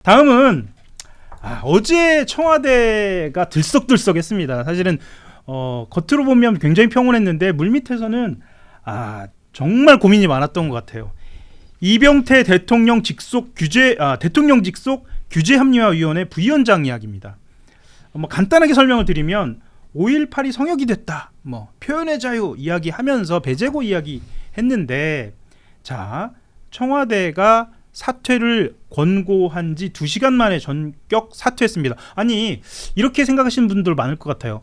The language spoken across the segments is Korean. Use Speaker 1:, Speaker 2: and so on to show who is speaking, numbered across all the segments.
Speaker 1: 다음은 어제 청와대가 들썩들썩했습니다. 사실은 겉으로 보면 굉장히 평온했는데 물밑에서는 정말 고민이 많았던 것 같아요. 이병태 대통령 직속 대통령 직속 규제합리화위원회 부위원장 이야기입니다. 간단하게 설명을 드리면 5.18이 성역이 됐다, 표현의 자유 이야기하면서 배제고 이야기 했는데, 자, 청와대가 사퇴를 권고한 지 2시간 만에 전격 사퇴했습니다. 아니, 이렇게 생각하시는 분들 많을 것 같아요.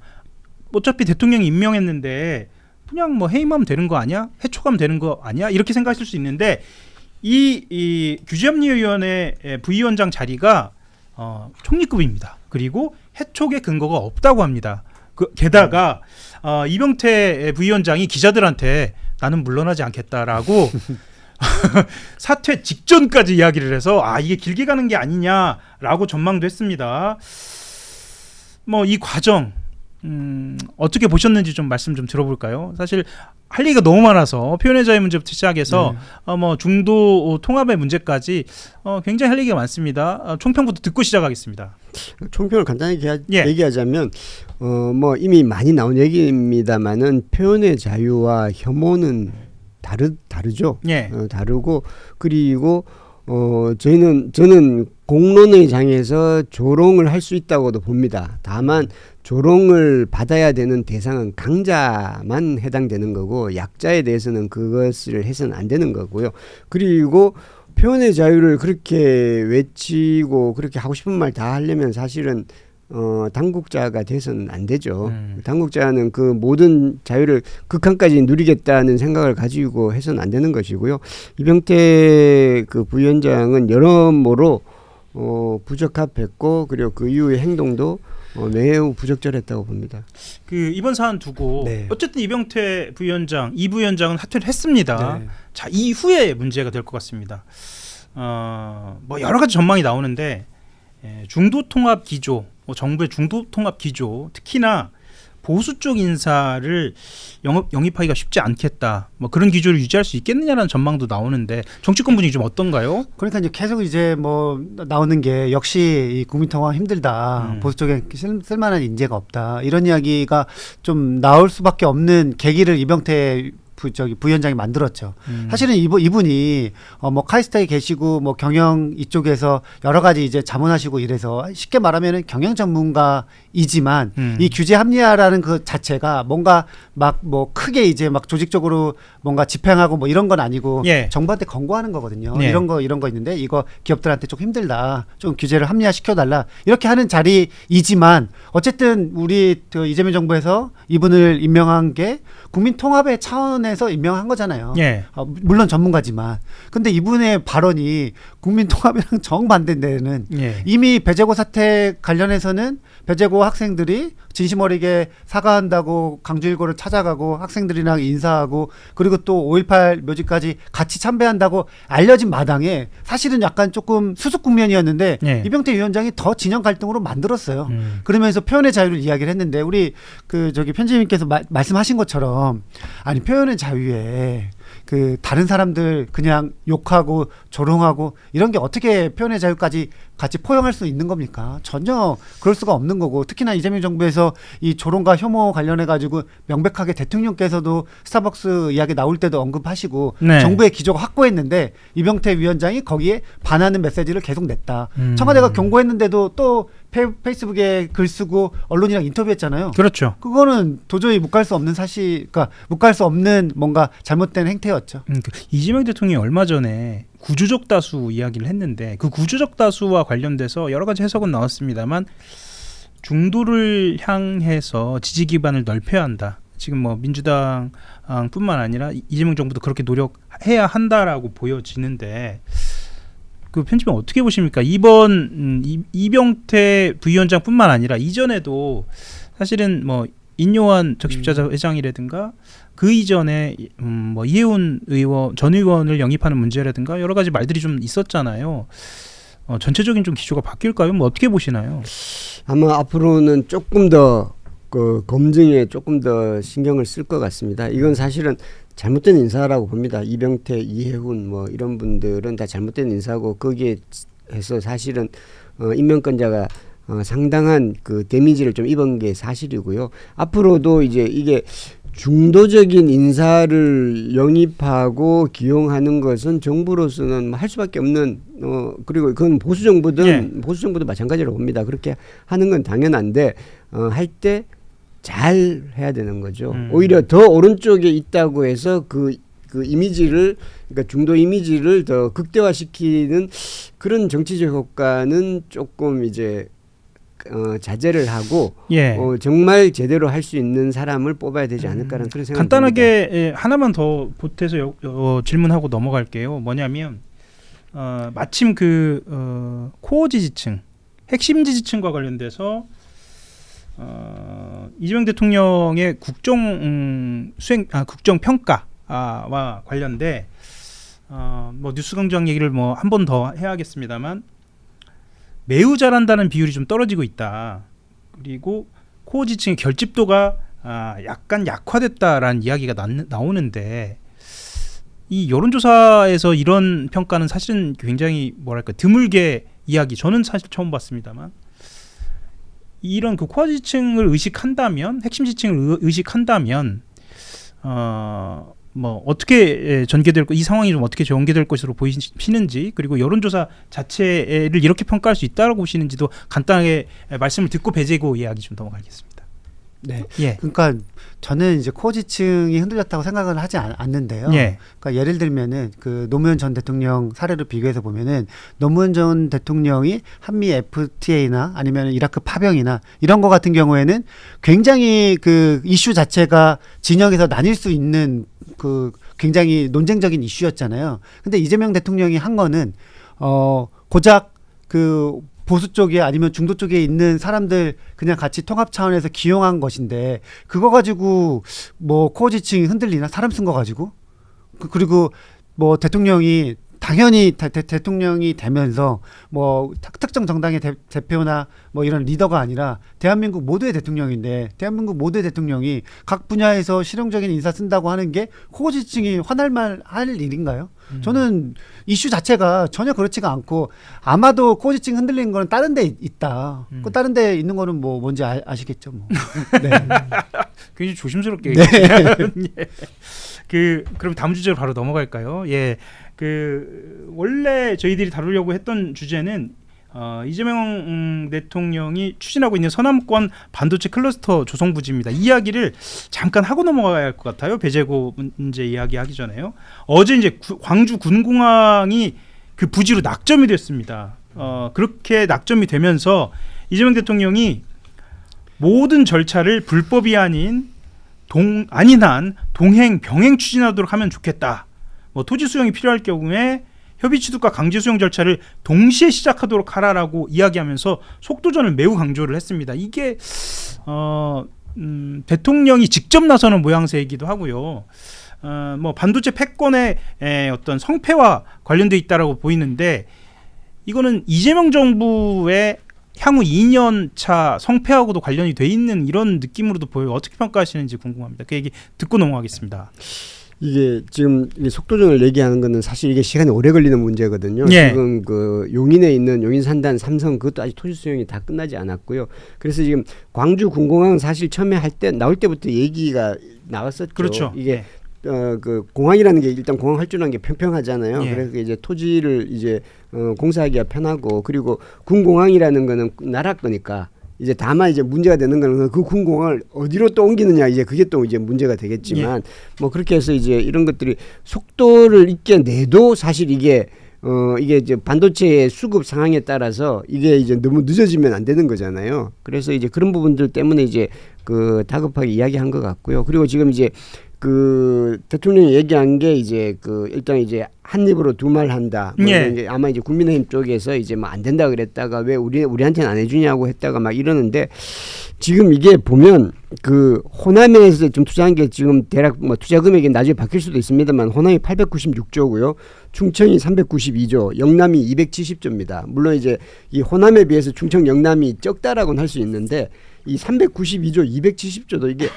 Speaker 1: 어차피 대통령이 임명했는데 그냥 해임하면 되는 거 아니야? 해촉하면 되는 거 아니야? 이렇게 생각하실 수 있는데, 이 규제합리화위원회 부위원장 자리가 총리급입니다. 그리고 해촉의 근거가 없다고 합니다. 게다가 이병태 부위원장이 기자들한테 나는 물러나지 않겠다라고 사퇴 직전까지 이야기를 해서 이게 길게 가는 게 아니냐라고 전망도 했습니다. 이 과정 어떻게 보셨는지 좀 말씀 좀 들어볼까요? 사실 할 얘기가 너무 많아서 표현의 자유 문제부터 시작해서 중도 통합의 문제까지 굉장히 할 얘기가 많습니다. 총평부터 듣고 시작하겠습니다.
Speaker 2: 총평을 간단히 얘기하자면 이미 많이 나온 얘기입니다만은 표현의 자유와 혐오는 다르죠.
Speaker 1: 예.
Speaker 2: 다르고, 그리고 저는 공론의 장에서 조롱을 할 수 있다고도 봅니다. 다만 조롱을 받아야 되는 대상은 강자만 해당되는 거고, 약자에 대해서는 그것을 해서는 안 되는 거고요. 그리고 표현의 자유를 그렇게 외치고 그렇게 하고 싶은 말 다 하려면 사실은 당국자가 돼서는 안 되죠. 당국자는 그 모든 자유를 극한까지 누리겠다는 생각을 가지고 해서는 안 되는 것이고요. 이병태 그 부위원장은 여러모로 부적합했고, 그리고 그 이후의 행동도 매우 부적절했다고 봅니다.
Speaker 1: 이번 사안 두고 어쨌든 이병태 부위원장, 이 부위원장은 사퇴를 했습니다. 자, 이후에 문제가 될 것 같습니다. 여러 가지 전망이 나오는데, 중도 통합 기조, 정부의 중도 통합 기조, 특히나 보수 쪽 인사를 영입하기가 쉽지 않겠다, 그런 기조를 유지할 수 있겠느냐라는 전망도 나오는데, 정치권 분위기 좀 어떤가요?
Speaker 3: 그러니까 이제 계속 나오는 게, 역시 이 국민 통합 힘들다, 보수 쪽에 쓸만한 인재가 없다, 이런 이야기가 좀 나올 수밖에 없는 계기를 이병태 부위원장이 만들었죠. 사실은 이분이 카이스트에 계시고 경영 이쪽에서 여러 가지 이제 자문하시고 이래서, 쉽게 말하면 경영 전문가이지만 이 규제 합리화라는 그 자체가 뭔가 크게 이제 조직적으로 뭔가 집행하고 이런 건 아니고, 정부한테 권고하는 거거든요. 이런 거 있는데, 이거 기업들한테 좀 힘들다, 좀 규제를 합리화 시켜달라, 이렇게 하는 자리이지만, 어쨌든 우리 이재명 정부에서 이분을 임명한 게 국민 통합의 차원에서 임명한 거잖아요. 물론 전문가지만. 근데 이분의 발언이 국민 통합이랑 정반대인데는, 이미 배제고 사태 관련해서는 배제고 학생들이 진심 어리게 사과한다고 강주일고를 찾아가고 학생들이랑 인사하고, 그리고 또 5.18 묘지까지 같이 참배한다고 알려진 마당에 사실은 약간 조금 수습 국면이었는데, 이병태 위원장이 더 진영 갈등으로 만들었어요. 그러면서 표현의 자유를 이야기를 했는데, 우리 편집님께서 말씀하신 것처럼, 아니, 표현의 자유에 다른 사람들 그냥 욕하고 조롱하고 이런 게 어떻게 표현의 자유까지 같이 포용할 수 있는 겁니까? 전혀 그럴 수가 없는 거고, 특히나 이재명 정부에서 이 조롱과 혐오 관련해 가지고 명백하게 대통령께서도 스타벅스 이야기 나올 때도 언급하시고 정부의 기조가 확고했는데, 이병태 위원장이 거기에 반하는 메시지를 계속 냈다. 청와대가 경고했는데도 또 페이스북에 글 쓰고 언론이랑 인터뷰했잖아요.
Speaker 1: 그렇죠.
Speaker 3: 그거는 도저히 묵갈 수 없는 묵갈 수 없는 뭔가 잘못된 행태였죠.
Speaker 1: 이재명 대통령이 얼마 전에 구조적 다수 이야기를 했는데, 그 구조적 다수와 관련돼서 여러 가지 해석은 나왔습니다만, 중도를 향해서 지지 기반을 넓혀야 한다. 지금 민주당뿐만 아니라 이재명 정부도 그렇게 노력해야 한다라고 보여지는데, 편집은 어떻게 보십니까? 이번 이병태 부위원장뿐만 아니라 이전에도 사실은 인요한 적십자자 회장이라든가, 그 이전에 이해운 전 의원을 영입하는 문제라든가 여러 가지 말들이 좀 있었잖아요. 전체적인 좀 기조가 바뀔까요? 어떻게 보시나요?
Speaker 2: 아마 앞으로는 조금 더 검증에 조금 더 신경을 쓸 것 같습니다. 이건 사실은 잘못된 인사라고 봅니다. 이병태, 이해훈 이런 분들은 다 잘못된 인사고, 거기에 해서 사실은 임명권자가 상당한 그 데미지를 좀 입은 게 사실이고요. 앞으로도 이제 이게 중도적인 인사를 영입하고 기용하는 것은 정부로서는 할 수밖에 없는 그리고 그건 보수 정부도 마찬가지로 봅니다. 그렇게 하는 건 당연한데 할 때 잘 해야 되는 거죠. 오히려 더 오른쪽에 있다고 해서 그 이미지를 그러니까 중도 이미지를 더 극대화시키는 그런 정치적 효과는 조금 이제 자제를 하고 정말 제대로 할 수 있는 사람을 뽑아야 되지 않을까라는 그런 생각이
Speaker 1: 간단하게 예, 하나만 더 보태서 질문하고 넘어갈게요. 뭐냐면 마침 그 코어 지지층, 핵심 지지층과 관련돼서 이재명 대통령의 국정 평가와 관련돼 뭐 뉴스광장 얘기를 뭐 한 번 더 해야겠습니다만 매우 잘한다는 비율이 좀 떨어지고 있다. 그리고 코어 지층의 결집도가 약간 약화됐다라는 이야기가 나오는데 이 여론조사에서 이런 평가는 사실은 굉장히 뭐랄까 드물게 이야기. 저는 사실 처음 봤습니다만 이런 그 코어 지층을 의식한다면 핵심 지층을 의식한다면 뭐 어떻게 전개될 이 상황이 좀 어떻게 전개될 것으로 보이시는지 그리고 여론조사 자체를 이렇게 평가할 수 있다고 보시는지도 간단하게 말씀을 듣고 배제고 이야기 좀 넘어가겠습니다.
Speaker 3: 네.
Speaker 1: 예.
Speaker 3: 그러니까 저는 이제 코어 지층이 흔들렸다고 생각을 하지 않는데요.
Speaker 1: 예.
Speaker 3: 그러니까 예를 들면은 그 노무현 전 대통령 사례를 비교해서 보면은 노무현 전 대통령이 한미 FTA나 아니면 이라크 파병이나 이런 거 같은 경우에는 굉장히 그 이슈 자체가 진영에서 나뉠 수 있는 그 굉장히 논쟁적인 이슈였잖아요. 근데 이재명 대통령이 한 거는 고작 그 보수 쪽에 아니면 중도 쪽에 있는 사람들 그냥 같이 통합 차원에서 기용한 것인데 그거 가지고 뭐 코어 지층이 흔들리나 사람 쓴 거 가지고 그리고 뭐 대통령이 당연히 대통령이 되면서 뭐 특정 정당의 대표나 뭐 이런 리더가 아니라 대한민국 모두의 대통령인데 대한민국 모두의 대통령이 각 분야에서 실용적인 인사 쓴다고 하는 게 코어 지층이 화날 할 일인가요? 저는 이슈 자체가 전혀 그렇지가 않고 아마도 코어 지층 흔들리는 거는 다른 데 있다. 그 다른 데 있는 거는 뭐 뭔지 아시겠죠, 뭐. 네.
Speaker 1: 굉장히 조심스럽게
Speaker 3: 네.
Speaker 1: 예. 그럼 다음 주제로 바로 넘어갈까요? 예. 원래 저희들이 다루려고 했던 주제는 이재명 대통령이 추진하고 있는 서남권 반도체 클러스터 조성 부지입니다. 이 이야기를 잠깐 하고 넘어가야 할 것 같아요. 배재고 문제 이야기하기 전에요. 어제 이제 광주 군공항이 그 부지로 낙점이 됐습니다. 그렇게 낙점이 되면서 이재명 대통령이 모든 절차를 불법이 아닌 아닌 동행 병행 추진하도록 하면 좋겠다. 뭐 토지 수용이 필요할 경우에 협의 취득과 강제 수용 절차를 동시에 시작하도록 하라라고 이야기하면서 속도전을 매우 강조를 했습니다. 이게 대통령이 직접 나서는 모양새이기도 하고요. 뭐 반도체 패권의 어떤 성패와 관련돼 있다라고 보이는데 이거는 이재명 정부의 향후 2년 차 성패하고도 관련이 돼 있는 이런 느낌으로도 보여요. 어떻게 평가하시는지 궁금합니다. 그 얘기 듣고 넘어가겠습니다.
Speaker 2: 이게 지금 속도전을 얘기하는 거는 사실 이게 시간이 오래 걸리는 문제거든요.
Speaker 1: 예.
Speaker 2: 지금 그 용인에 있는 용인산단 삼성 그것도 아직 토지 수용이 다 끝나지 않았고요. 그래서 지금 광주 군공항 사실 처음에 할 때 나올 때부터 얘기가 나왔었죠.
Speaker 1: 그렇죠.
Speaker 2: 이게 그 공항이라는 게 일단 공항 활주라는 게 평평하잖아요.
Speaker 1: 예.
Speaker 2: 그래서 이제 토지를 이제 공사하기가 편하고 그리고 군공항이라는 거는 나라 거니까 이제 다만 이제 문제가 되는 거는 그 군공항을 어디로 또 옮기느냐 이제 그게 또 이제 문제가 되겠지만 뭐 그렇게 해서 이제 이런 것들이 속도를 있게 내도 사실 이게 이제 반도체의 수급 상황에 따라서 이게 이제 너무 늦어지면 안 되는 거잖아요. 그래서 이제 그런 부분들 때문에 이제 그 다급하게 이야기한 것 같고요. 그리고 지금 이제 그 대통령이 얘기한 게 이제 그 일단 이제 한 입으로 두 말 한다. 뭐 이제 아마 이제 국민의힘 쪽에서 이제 뭐 안 된다 그랬다가 왜 우리한테는 안 해주냐고 했다가 막 이러는데 지금 이게 보면 그 호남에서 좀 투자한 게 지금 대략 뭐 투자 금액이 나중에 바뀔 수도 있습니다만 호남이 896조고요. 충청이 392조, 영남이 270조입니다. 물론 이제 이 호남에 비해서 충청 영남이 적다라고는 할 수 있는데 이 392조, 270조도 이게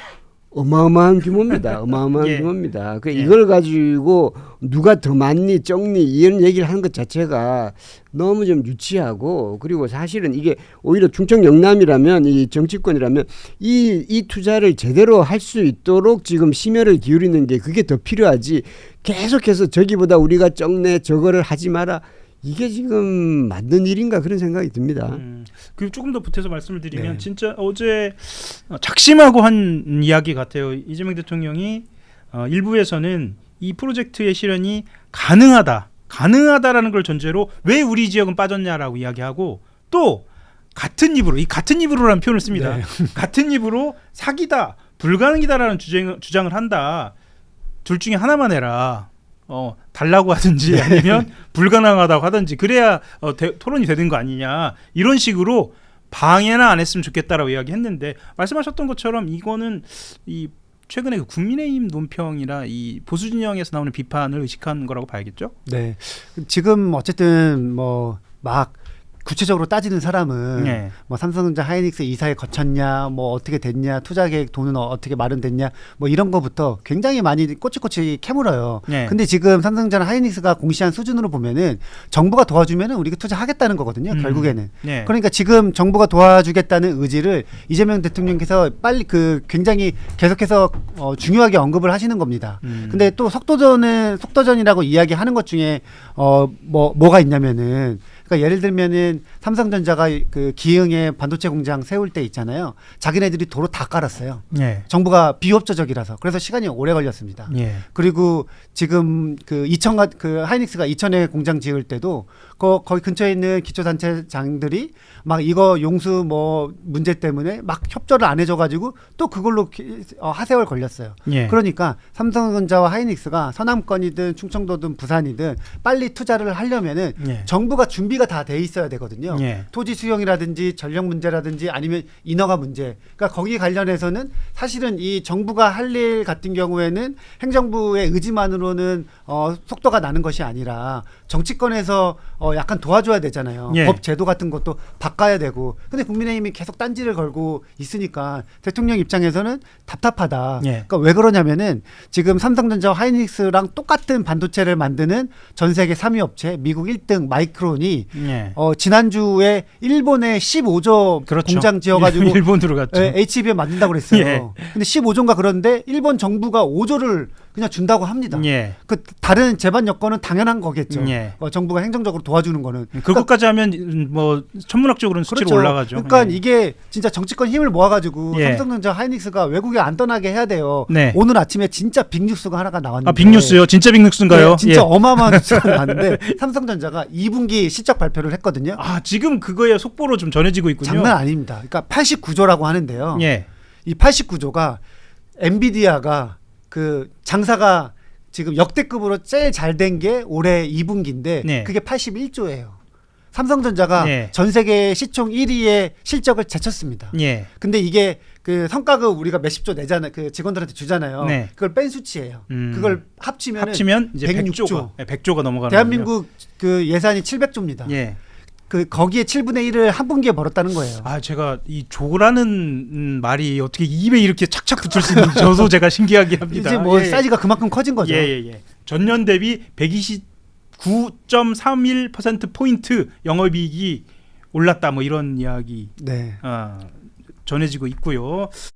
Speaker 2: 어마어마한 규모입니다. 어마어마한
Speaker 1: 예.
Speaker 2: 규모입니다. 그
Speaker 1: 예.
Speaker 2: 이걸 가지고 누가 더 많니 적니 이런 얘기를 하는 것 자체가 너무 좀 유치하고 그리고 사실은 이게 오히려 충청 영남이라면 이 정치권이라면 이 투자를 제대로 할 수 있도록 지금 심혈을 기울이는 게 그게 더 필요하지 계속해서 저기보다 우리가 적네 저거를 하지 마라 이게 지금 맞는 일인가 그런 생각이 듭니다.
Speaker 1: 그 조금 더 보태서 말씀을 드리면
Speaker 3: 네.
Speaker 1: 진짜 어제 작심하고 한 이야기 같아요. 이재명 대통령이 일부에서는 이 프로젝트의 실현이 가능하다라는 걸 전제로 왜 우리 지역은 빠졌냐라고 이야기하고 또 같은 입으로라는 표현을 씁니다.
Speaker 3: 네.
Speaker 1: 같은 입으로 사기다, 불가능이다라는 주장을 한다. 둘 중에 하나만 해라. 달라고 하든지 아니면 불가능하다고 하든지 그래야 토론이 되는 거 아니냐 이런 식으로 방해나 안 했으면 좋겠다라고 이야기했는데 말씀하셨던 것처럼 이거는 이 최근에 그 국민의힘 논평이나 이 보수 진영에서 나오는 비판을 의식한 거라고 봐야겠죠?
Speaker 3: 네. 지금 어쨌든 뭐 막 구체적으로 따지는 사람은
Speaker 1: 네.
Speaker 3: 뭐 삼성전자 하이닉스 이사에 거쳤냐, 뭐 어떻게 됐냐, 투자 계획 돈은 어떻게 마련됐냐, 뭐 이런 거부터 굉장히 많이 꼬치꼬치 캐물어요.
Speaker 1: 네.
Speaker 3: 근데 지금 삼성전자 하이닉스가 공시한 수준으로 보면은 정부가 도와주면은 우리가 투자하겠다는 거거든요. 결국에는.
Speaker 1: 네.
Speaker 3: 그러니까 지금 정부가 도와주겠다는 의지를 이재명 대통령께서 빨리 굉장히 계속해서 중요하게 언급을 하시는 겁니다. 근데 또 속도전이라고 이야기하는 것 중에 뭐가 있냐면은 그러니까 예를 들면은 삼성전자가 그 기흥에 반도체 공장 세울 때 있잖아요. 자기네들이 도로 다 깔았어요.
Speaker 1: 네.
Speaker 3: 정부가 비협조적이라서 그래서 시간이 오래 걸렸습니다.
Speaker 1: 예.
Speaker 3: 그리고 지금 그 하이닉스가 이천에 공장 지을 때도 거기 근처에 있는 기초단체장들이 막 이거 용수 뭐 문제 때문에 막 협조를 안 해줘가지고 또 그걸로 하세월 걸렸어요.
Speaker 1: 예.
Speaker 3: 그러니까 삼성전자와 하이닉스가 서남권이든 충청도든 부산이든 빨리 투자를 하려면은
Speaker 1: 예.
Speaker 3: 정부가 준비가 다 돼 있어야 되거든요.
Speaker 1: 예.
Speaker 3: 토지 수용이라든지 전력 문제라든지 아니면 인허가 문제. 그러니까 거기 관련해서는 사실은 이 정부가 할 일 같은 경우에는 행정부의 의지만으로는 속도가 나는 것이 아니라 정치권에서 약간 도와줘야 되잖아요.
Speaker 1: 예.
Speaker 3: 법 제도 같은 것도 바꿔야 되고. 근데 국민의힘이 계속 딴지를 걸고 있으니까 대통령 입장에서는 답답하다.
Speaker 1: 예.
Speaker 3: 그러니까 왜 그러냐면은 지금 삼성전자 하이닉스랑 똑같은 반도체를 만드는 전 세계 3위 업체 미국 1등 마이크론이
Speaker 1: 예.
Speaker 3: 지난주에 일본에 15조
Speaker 1: 그렇죠.
Speaker 3: 공장 지어가지고
Speaker 1: 일본으로 갔죠.
Speaker 3: HBM 만든다고 그랬어요.
Speaker 1: 예.
Speaker 3: 근데 15조인가 그런데 일본 정부가 5조를 그냥 준다고 합니다.
Speaker 1: 예.
Speaker 3: 그 다른 제반 여건은 당연한 거겠죠.
Speaker 1: 예.
Speaker 3: 정부가 행정적으로 도와주는 거는.
Speaker 1: 그것까지 하면 뭐 천문학적으로는 수치로
Speaker 3: 그렇죠.
Speaker 1: 올라가죠.
Speaker 3: 그러니까
Speaker 1: 예.
Speaker 3: 이게 진짜 정치권 힘을 모아가지고
Speaker 1: 예.
Speaker 3: 삼성전자 하이닉스가 외국에 안 떠나게 해야 돼요.
Speaker 1: 네.
Speaker 3: 오늘 아침에 진짜 빅뉴스가 하나가 나왔는데.
Speaker 1: 빅뉴스요? 진짜 빅뉴스인가요?
Speaker 3: 네, 진짜
Speaker 1: 예.
Speaker 3: 어마어마한 뉴스가 나왔는데 삼성전자가 2분기 실적 발표를 했거든요.
Speaker 1: 지금 그거에 속보로 좀 전해지고 있군요.
Speaker 3: 장난 아닙니다. 그러니까 89조라고 하는데요.
Speaker 1: 예.
Speaker 3: 이 89조가 엔비디아가 그 장사가 지금 역대급으로 제일 잘 된 게 올해 2분기인데
Speaker 1: 네.
Speaker 3: 그게 81조예요. 삼성전자가
Speaker 1: 네.
Speaker 3: 전 세계 시총 1위의 실적을 제쳤습니다.
Speaker 1: 예.
Speaker 3: 근데 이게 그 성과급 우리가 몇십 조 내잖아요. 그 직원들한테 주잖아요.
Speaker 1: 네.
Speaker 3: 그걸 뺀 수치예요. 그걸 합치면
Speaker 1: 이제
Speaker 3: 106조.
Speaker 1: 100조가 100조가 넘어가는
Speaker 3: 대한민국 그 예산이 700조입니다.
Speaker 1: 거죠. 예.
Speaker 3: 그 거기에 7분의 1을 한 분기에 벌었다는 거예요.
Speaker 1: 제가 이 조라는 말이 어떻게 입에 이렇게 착착 붙을 수 있는지 저도 제가 신기하게 합니다.
Speaker 3: 이제 뭐
Speaker 1: 예.
Speaker 3: 사이즈가 그만큼 커진 거죠.
Speaker 1: 예. 전년 대비 129.31% 포인트 영업이익이 올랐다 뭐 이런 이야기
Speaker 3: 네.
Speaker 1: 전해지고 있고요.